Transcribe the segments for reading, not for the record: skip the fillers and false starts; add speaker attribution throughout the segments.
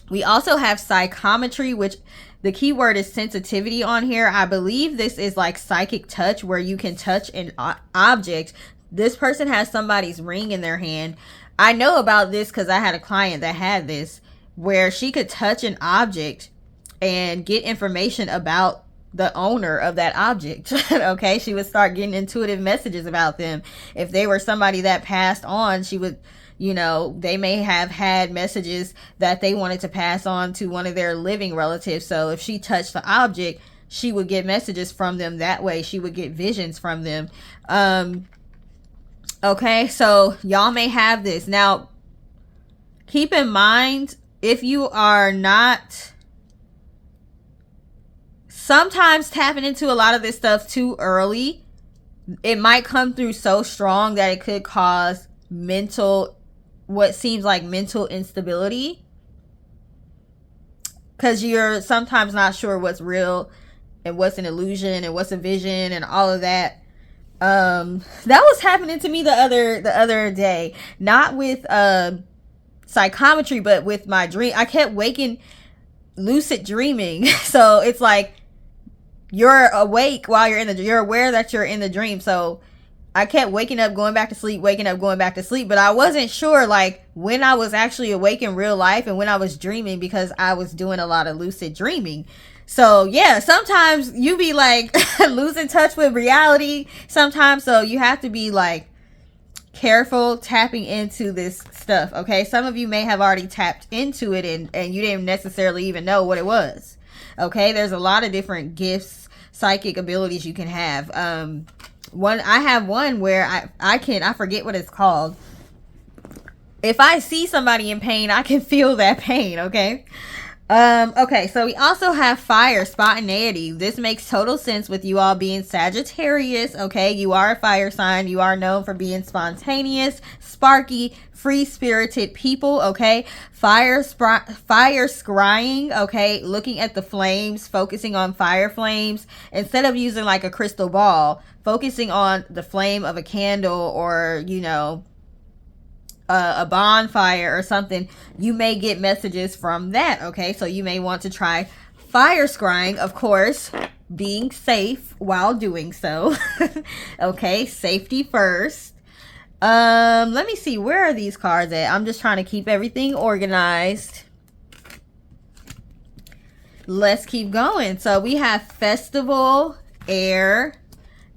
Speaker 1: We also have psychometry, which the keyword is sensitivity on here. I believe this is like psychic touch, where you can touch an object. This person has somebody's ring in their hand. I know about this because I had a client that had this, where she could touch an object and get information about the owner of that object. Okay, she would start getting intuitive messages about them. If they were somebody that passed on, she would, you know, they may have had messages that they wanted to pass on to one of their living relatives. So if she touched the object, she would get messages from them that way. She would get visions from them. Okay, so y'all may have this. Now, keep in mind, if you are not sometimes tapping into a lot of this stuff too early, it might come through so strong that it could cause what seems like mental instability, because you're sometimes not sure what's real and what's an illusion and what's a vision and all of that. That was happening to me the other day, not with psychometry, but with my dream. I kept waking, lucid dreaming. So it's like you're awake while you're aware that you're in the dream. So I kept waking up, going back to sleep, waking up, going back to sleep, but I wasn't sure like when I was actually awake in real life and when I was dreaming, because I was doing a lot of lucid dreaming. So yeah, sometimes you be like losing touch with reality sometimes. So you have to be like careful tapping into this stuff. Okay, some of you may have already tapped into it and you didn't necessarily even know what it was. Okay, there's a lot of different gifts, psychic abilities you can have. I have one where I forget what it's called. If I see somebody in pain, I can feel that pain. Okay. Okay, so we also have fire, spontaneity. This makes total sense with you all being Sagittarius. Okay, you are a fire sign. You are known for being spontaneous, sparky, free-spirited people. Okay, fire scrying. Okay, looking at the flames, focusing on fire flames instead of using like a crystal ball, focusing on the flame of a candle, or you know, a bonfire or something. You may get messages from that. Okay, so you may want to try fire scrying, of course, being safe while doing so. Okay, safety first. Let me see, where are these cards at? I'm just trying to keep everything organized. Let's keep going. So we have festival, air,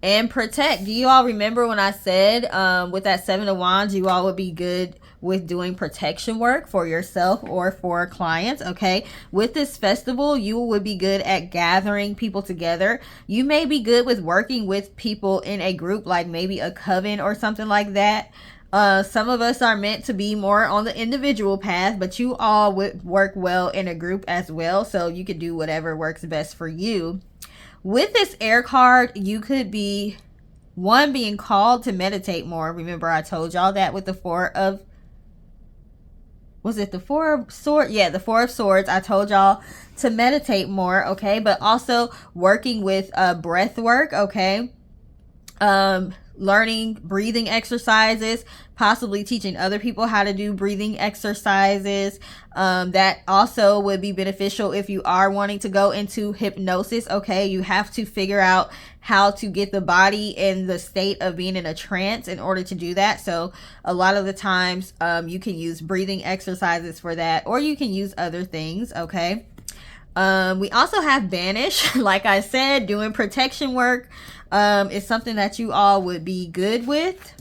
Speaker 1: and protect. Do you all remember when I said with that 7 of Wands, you all would be good with doing protection work for yourself or for clients? Okay, with this festival, you would be good at gathering people together. You may be good with working with people in a group, like maybe a coven or something like that. Some of us are meant to be more on the individual path, but you all would work well in a group as well, so you could do whatever works best for you. With this air card, you could be being called to meditate more. Remember, I told y'all that with the Four of Swords? Yeah, the Four of Swords. I told y'all to meditate more, okay? But also working with breath work, okay? Learning breathing exercises, possibly teaching other people how to do breathing exercises. That also would be beneficial if you are wanting to go into hypnosis. Okay, you have to figure out how to get the body in the state of being in a trance in order to do that. So a lot of the times you can use breathing exercises for that, or you can use other things. Okay. We also have banish. Like I said, doing protection work is something that you all would be good with.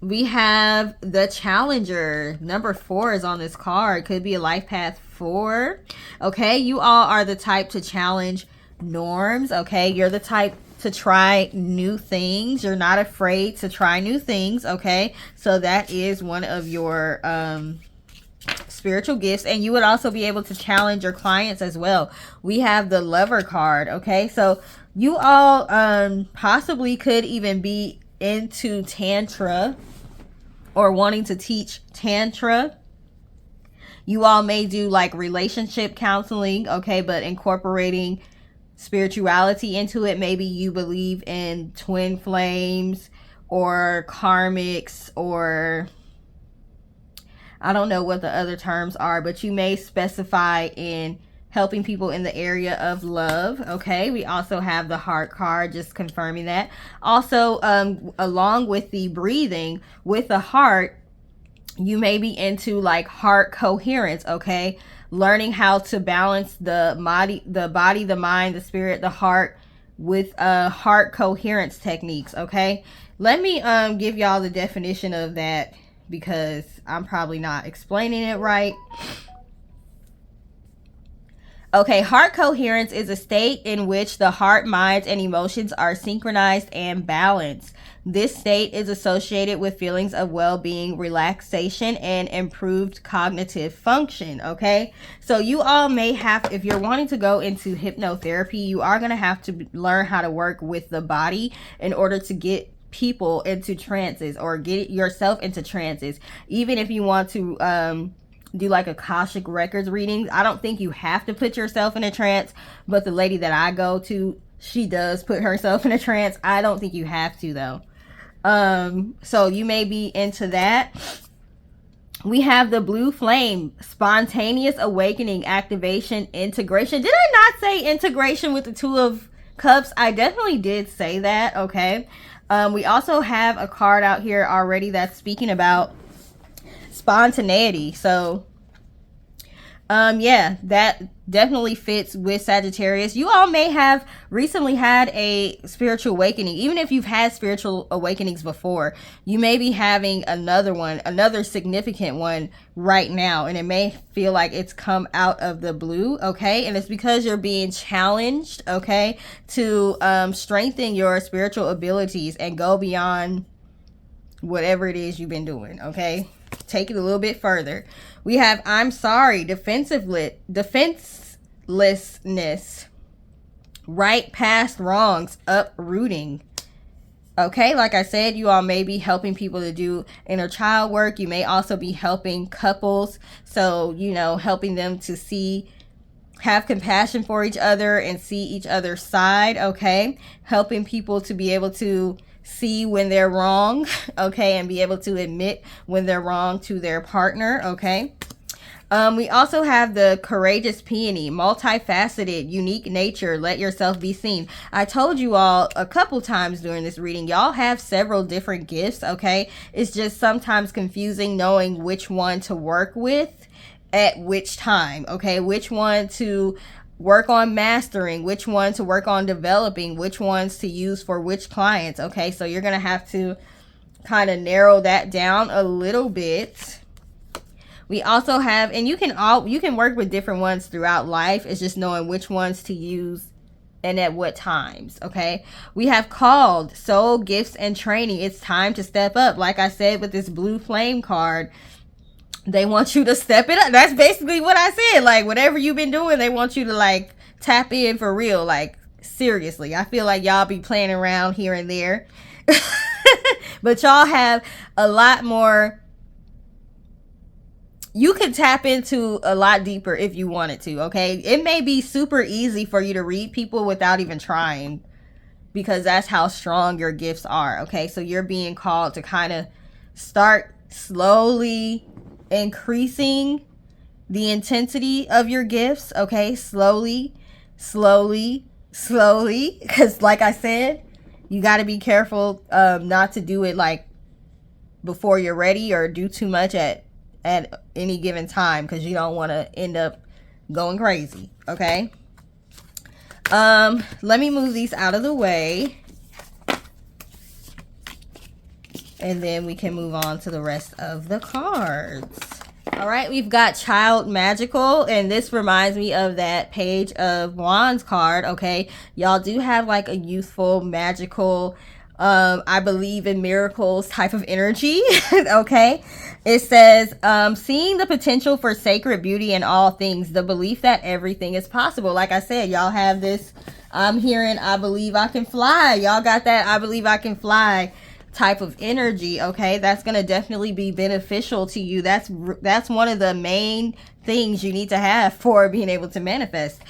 Speaker 1: We have the challenger. Number 4 is on this card. Could be a life path 4. Okay, you all are the type to challenge norms. Okay, you're the type to try new things. You're not afraid to try new things. Okay, so that is one of your spiritual gifts, and you would also be able to challenge your clients as well. We have the lover card. Okay, so you all possibly could even be into Tantra or wanting to teach Tantra. You all may do like relationship counseling, okay, but incorporating spirituality into it. Maybe you believe in twin flames or karmics, or I don't know what the other terms are, but you may specify in helping people in the area of love. Okay, we also have the heart card, just confirming that. Also, along with the breathing with the heart, you may be into like heart coherence. Okay, learning how to balance the body, the mind, the spirit, the heart with heart coherence techniques. Okay, let me give y'all the definition of that, because I'm probably not explaining it right. Okay, heart coherence is a state in which the heart, minds, and emotions are synchronized and balanced. This state is associated with feelings of well-being, relaxation, and improved cognitive function. Okay, so you all may have, if you're wanting to go into hypnotherapy, you are going to have to learn how to work with the body in order to get people into trances, or get yourself into trances. Even if you want to do like Akashic records readings, I don't think you have to put yourself in a trance, but the lady that I go to, she does put herself in a trance. I don't think you have to though. So you may be into that. We have the blue flame, spontaneous awakening, activation, integration. Did I not say integration with the Two of Cups? I definitely did say that. Okay. We also have a card out here already that's speaking about spontaneity. So yeah, that definitely fits with Sagittarius. You all may have recently had a spiritual awakening. Even if you've had spiritual awakenings before, you may be having another one, another significant one right now, and it may feel like it's come out of the blue. Okay, and it's because you're being challenged, okay, to strengthen your spiritual abilities and go beyond whatever it is you've been doing. Okay, take it a little bit further. We have I'm sorry, defenselessness, right past wrongs, uprooting. Okay, like I said, you all may be helping people to do inner child work. You may also be helping couples, so you know, helping them to have compassion for each other and see each other's side. Okay, helping people to be able to see when they're wrong, okay, and be able to admit when they're wrong to their partner. Okay, we also have the courageous peony, multifaceted, unique nature, let yourself be seen. I told you all a couple times during this reading, y'all have several different gifts. Okay, it's just sometimes confusing knowing which one to work with at which time. Okay, which one to work on mastering, which one to work on developing, which ones to use for which clients. Okay, so you're gonna have to kind of narrow that down a little bit. We also have, and you can work with different ones throughout life. It's just knowing which ones to use and at what times. Okay, we have called, soul, gifts, and training. It's time to step up. Like I said with this blue flame card, they want you to step it up. That's basically what I said. Like, whatever you've been doing, they want you to like tap in for real. Like, seriously, I feel like y'all be playing around here and there, but y'all have a lot more. You can tap into a lot deeper if you wanted to. Okay, it may be super easy for you to read people without even trying, because that's how strong your gifts are. Okay, so you're being called to kind of start slowly increasing the intensity of your gifts. Okay, slowly, because like I said, you got to be careful not to do it like before you're ready, or do too much at any given time, because you don't want to end up going crazy. Okay, let me move these out of the way, and then we can move on to the rest of the cards. All right, we've got Child Magical, and this reminds me of that Page of Wands card. Okay, y'all do have like a youthful, magical, I believe in miracles type of energy. Okay, it says seeing the potential for sacred beauty in all things, the belief that everything is possible. Like I said, y'all have this, I'm hearing I believe I can fly. Y'all got that I believe I can fly type of energy. Okay, that's gonna definitely be beneficial to you. That's one of the main things you need to have for being able to manifest.